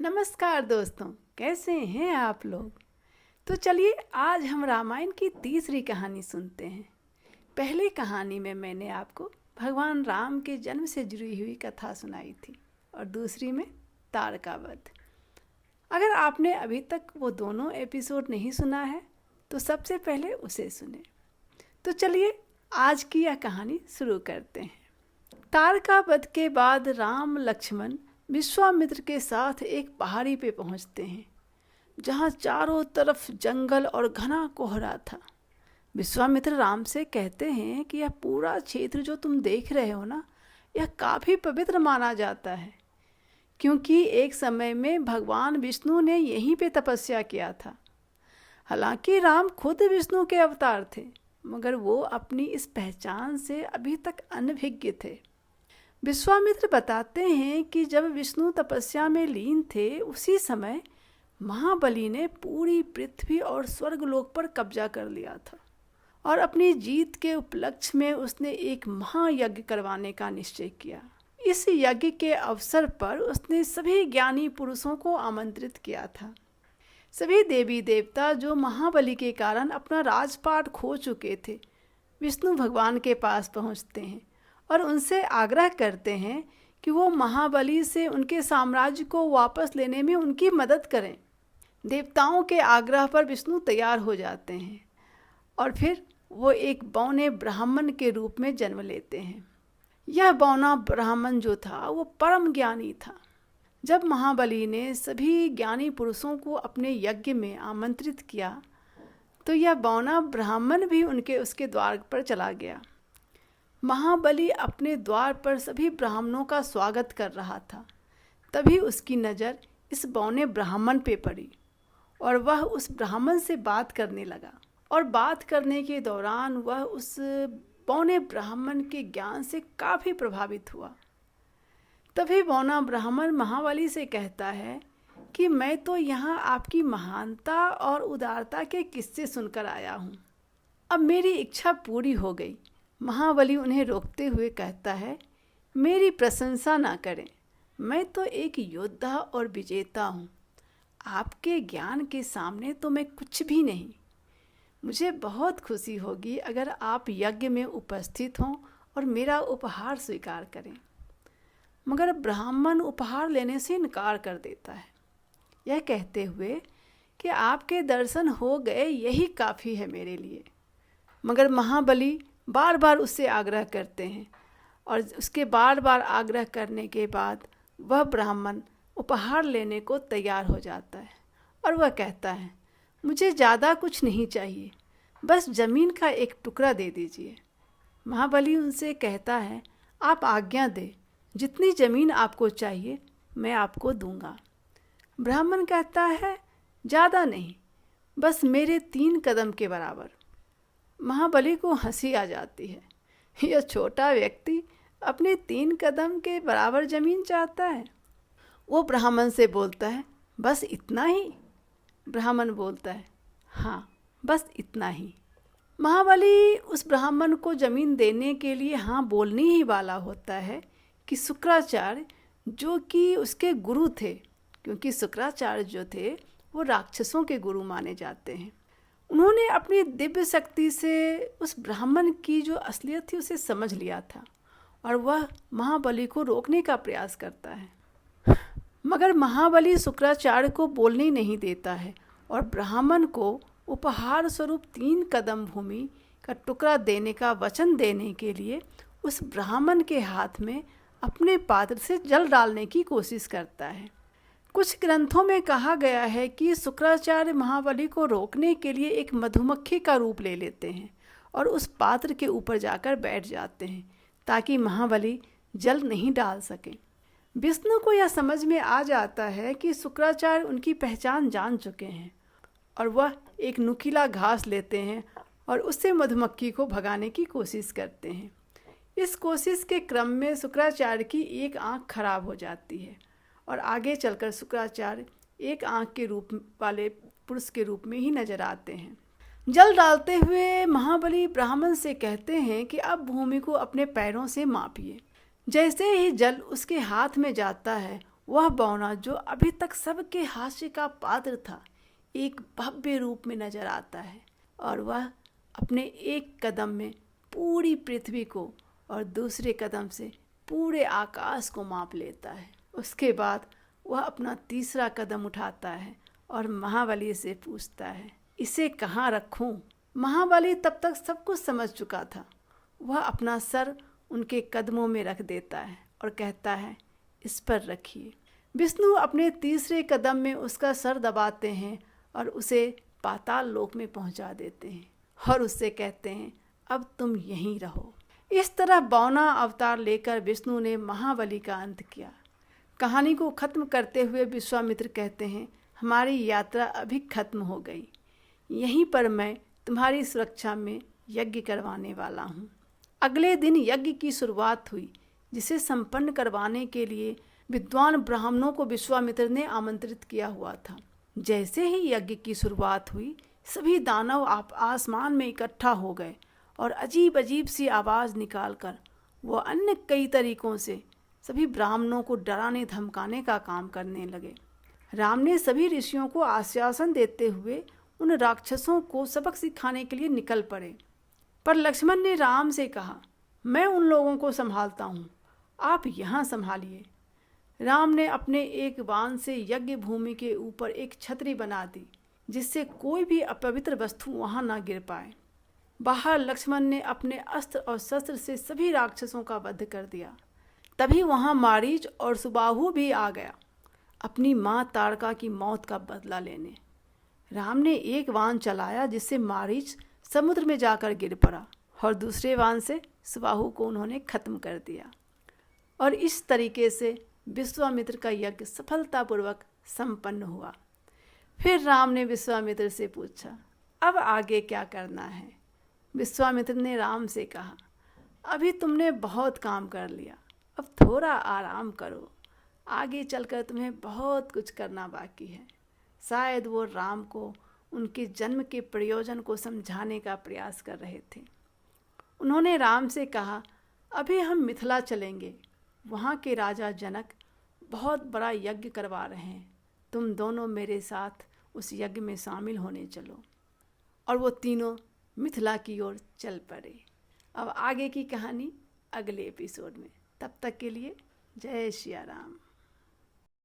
नमस्कार दोस्तों, कैसे हैं आप लोग। तो चलिए आज हम रामायण की तीसरी कहानी सुनते हैं। पहली कहानी में मैंने आपको भगवान राम के जन्म से जुड़ी हुई कथा सुनाई थी और दूसरी में तारका वध। अगर आपने अभी तक वो दोनों एपिसोड नहीं सुना है तो सबसे पहले उसे सुने। तो चलिए आज की यह कहानी शुरू करते हैं। तारका वध के बाद राम लक्ष्मण विश्वामित्र के साथ एक पहाड़ी पे पहुंचते हैं जहां चारों तरफ जंगल और घना कोहरा था। विश्वामित्र राम से कहते हैं कि यह पूरा क्षेत्र जो तुम देख रहे हो ना, यह काफ़ी पवित्र माना जाता है क्योंकि एक समय में भगवान विष्णु ने यहीं पे तपस्या किया था। हालांकि राम खुद विष्णु के अवतार थे, मगर वो अपनी इस पहचान से अभी तक अनभिज्ञ थे। विश्वामित्र बताते हैं कि जब विष्णु तपस्या में लीन थे उसी समय महाबली ने पूरी पृथ्वी और स्वर्गलोक पर कब्जा कर लिया था और अपनी जीत के उपलक्ष्य में उसने एक महायज्ञ करवाने का निश्चय किया। इस यज्ञ के अवसर पर उसने सभी ज्ञानी पुरुषों को आमंत्रित किया था। सभी देवी देवता जो महाबली के कारण अपना राजपाट खो चुके थे, विष्णु भगवान के पास पहुंचते हैं और उनसे आग्रह करते हैं कि वो महाबली से उनके साम्राज्य को वापस लेने में उनकी मदद करें। देवताओं के आग्रह पर विष्णु तैयार हो जाते हैं और फिर वो एक बौने ब्राह्मण के रूप में जन्म लेते हैं। यह बौना ब्राह्मण जो था वो परम ज्ञानी था। जब महाबली ने सभी ज्ञानी पुरुषों को अपने यज्ञ में आमंत्रित किया तो यह बौना ब्राह्मण भी उसके द्वार पर चला गया। महाबली अपने द्वार पर सभी ब्राह्मणों का स्वागत कर रहा था। तभी उसकी नज़र इस बौने ब्राह्मण पे पड़ी और वह उस ब्राह्मण से बात करने लगा और बात करने के दौरान वह उस बौने ब्राह्मण के ज्ञान से काफ़ी प्रभावित हुआ। तभी बौना ब्राह्मण महाबली से कहता है कि मैं तो यहाँ आपकी महानता और उदारता के किस्से सुनकर आया हूँ। अब मेरी इच्छा पूरी हो गई। महाबली उन्हें रोकते हुए कहता है, मेरी प्रशंसा ना करें, मैं तो एक योद्धा और विजेता हूँ। आपके ज्ञान के सामने तो मैं कुछ भी नहीं। मुझे बहुत खुशी होगी अगर आप यज्ञ में उपस्थित हों और मेरा उपहार स्वीकार करें। मगर ब्राह्मण उपहार लेने से इनकार कर देता है, यह कहते हुए कि आपके दर्शन हो गए, यही काफ़ी है मेरे लिए। मगर महाबली बार बार उससे आग्रह करते हैं और उसके बार बार आग्रह करने के बाद वह ब्राह्मण उपहार लेने को तैयार हो जाता है और वह कहता है, मुझे ज़्यादा कुछ नहीं चाहिए, बस ज़मीन का एक टुकड़ा दे दीजिए। महाबली उनसे कहता है, आप आज्ञा दें, जितनी ज़मीन आपको चाहिए मैं आपको दूंगा। ब्राह्मण कहता है, ज़्यादा नहीं, बस मेरे 3 कदम के बराबर। महाबली को हंसी आ जाती है। यह छोटा व्यक्ति अपने 3 कदम के बराबर ज़मीन चाहता है। वो ब्राह्मण से बोलता है, बस इतना ही। ब्राह्मण बोलता है, हाँ बस इतना ही। महाबली उस ब्राह्मण को ज़मीन देने के लिए हाँ बोलने ही वाला होता है कि शुक्राचार्य, जो कि उसके गुरु थे, क्योंकि शुक्राचार्य जो थे वो राक्षसों के गुरु माने जाते हैं, उन्होंने अपनी दिव्य शक्ति से उस ब्राह्मण की जो असलियत थी उसे समझ लिया था और वह महाबली को रोकने का प्रयास करता है। मगर महाबली शुक्राचार्य को बोलने नहीं देता है और ब्राह्मण को उपहार स्वरूप 3 कदम भूमि का टुकड़ा देने का वचन देने के लिए उस ब्राह्मण के हाथ में अपने पात्र से जल डालने की कोशिश करता है। कुछ ग्रंथों में कहा गया है कि शुक्राचार्य महाबली को रोकने के लिए एक मधुमक्खी का रूप ले लेते हैं और उस पात्र के ऊपर जाकर बैठ जाते हैं ताकि महाबली जल नहीं डाल सकें। विष्णु को यह समझ में आ जाता है कि शुक्राचार्य उनकी पहचान जान चुके हैं और वह एक नुकीला घास लेते हैं और उससे मधुमक्खी को भगाने की कोशिश करते हैं। इस कोशिश के क्रम में शुक्राचार्य की एक आँख खराब हो जाती है और आगे चलकर शुक्राचार्य एक आँख के रूप वाले पुरुष के रूप में ही नजर आते हैं। जल डालते हुए महाबली ब्राह्मण से कहते हैं कि अब भूमि को अपने पैरों से मापिए। जैसे ही जल उसके हाथ में जाता है वह बौना जो अभी तक सबके हास्य का पात्र था एक भव्य रूप में नजर आता है और वह अपने एक कदम में पूरी पृथ्वी को और दूसरे कदम से पूरे आकाश को माप लेता है। उसके बाद वह अपना तीसरा कदम उठाता है और महाबली से पूछता है, इसे कहाँ रखूं? महाबली तब तक सब कुछ समझ चुका था। वह अपना सर उनके कदमों में रख देता है और कहता है, इस पर रखिए। विष्णु अपने तीसरे कदम में उसका सर दबाते हैं और उसे पाताल लोक में पहुंचा देते हैं और उससे कहते हैं, अब तुम यहीं रहो। इस तरह बौना अवतार लेकर विष्णु ने महाबली का अंत किया। कहानी को खत्म करते हुए विश्वामित्र कहते हैं, हमारी यात्रा अभी खत्म हो गई। यहीं पर मैं तुम्हारी सुरक्षा में यज्ञ करवाने वाला हूँ। अगले दिन यज्ञ की शुरुआत हुई, जिसे संपन्न करवाने के लिए विद्वान ब्राह्मणों को विश्वामित्र ने आमंत्रित किया हुआ था। जैसे ही यज्ञ की शुरुआत हुई, सभी दानव आसमान में इकट्ठा हो गए और अजीब अजीब सी आवाज़ निकालकर वो अन्य कई तरीकों से सभी ब्राह्मणों को डराने धमकाने का काम करने लगे। राम ने सभी ऋषियों को आश्वासन देते हुए उन राक्षसों को सबक सिखाने के लिए निकल पड़े, पर लक्ष्मण ने राम से कहा, मैं उन लोगों को संभालता हूँ, आप यहाँ संभालिए। राम ने अपने एक बाण से यज्ञ भूमि के ऊपर एक छतरी बना दी, जिससे कोई भी अपवित्र वस्तु वहाँ ना गिर पाए। बाहर लक्ष्मण ने अपने अस्त्र और शस्त्र से सभी राक्षसों का वध कर दिया। तभी वहाँ मारीच और सुबाहु भी आ गया, अपनी माँ ताड़का की मौत का बदला लेने। राम ने एक बाण चलाया जिससे मारीच समुद्र में जाकर गिर पड़ा और दूसरे बाण से सुबाहु को उन्होंने खत्म कर दिया। और इस तरीके से विश्वामित्र का यज्ञ सफलतापूर्वक संपन्न हुआ। फिर राम ने विश्वामित्र से पूछा, अब आगे क्या करना है? विश्वामित्र ने राम से कहा, अभी तुमने बहुत काम कर लिया, अब थोड़ा आराम करो, आगे चलकर तुम्हें बहुत कुछ करना बाकी है। शायद वो राम को उनके जन्म के प्रयोजन को समझाने का प्रयास कर रहे थे। उन्होंने राम से कहा, अभी हम मिथिला चलेंगे, वहाँ के राजा जनक बहुत बड़ा यज्ञ करवा रहे हैं, तुम दोनों मेरे साथ उस यज्ञ में शामिल होने चलो। और वो तीनों मिथिला की ओर चल पड़े। अब आगे की कहानी अगले एपिसोड में। तब तक के लिए जय श्री राम।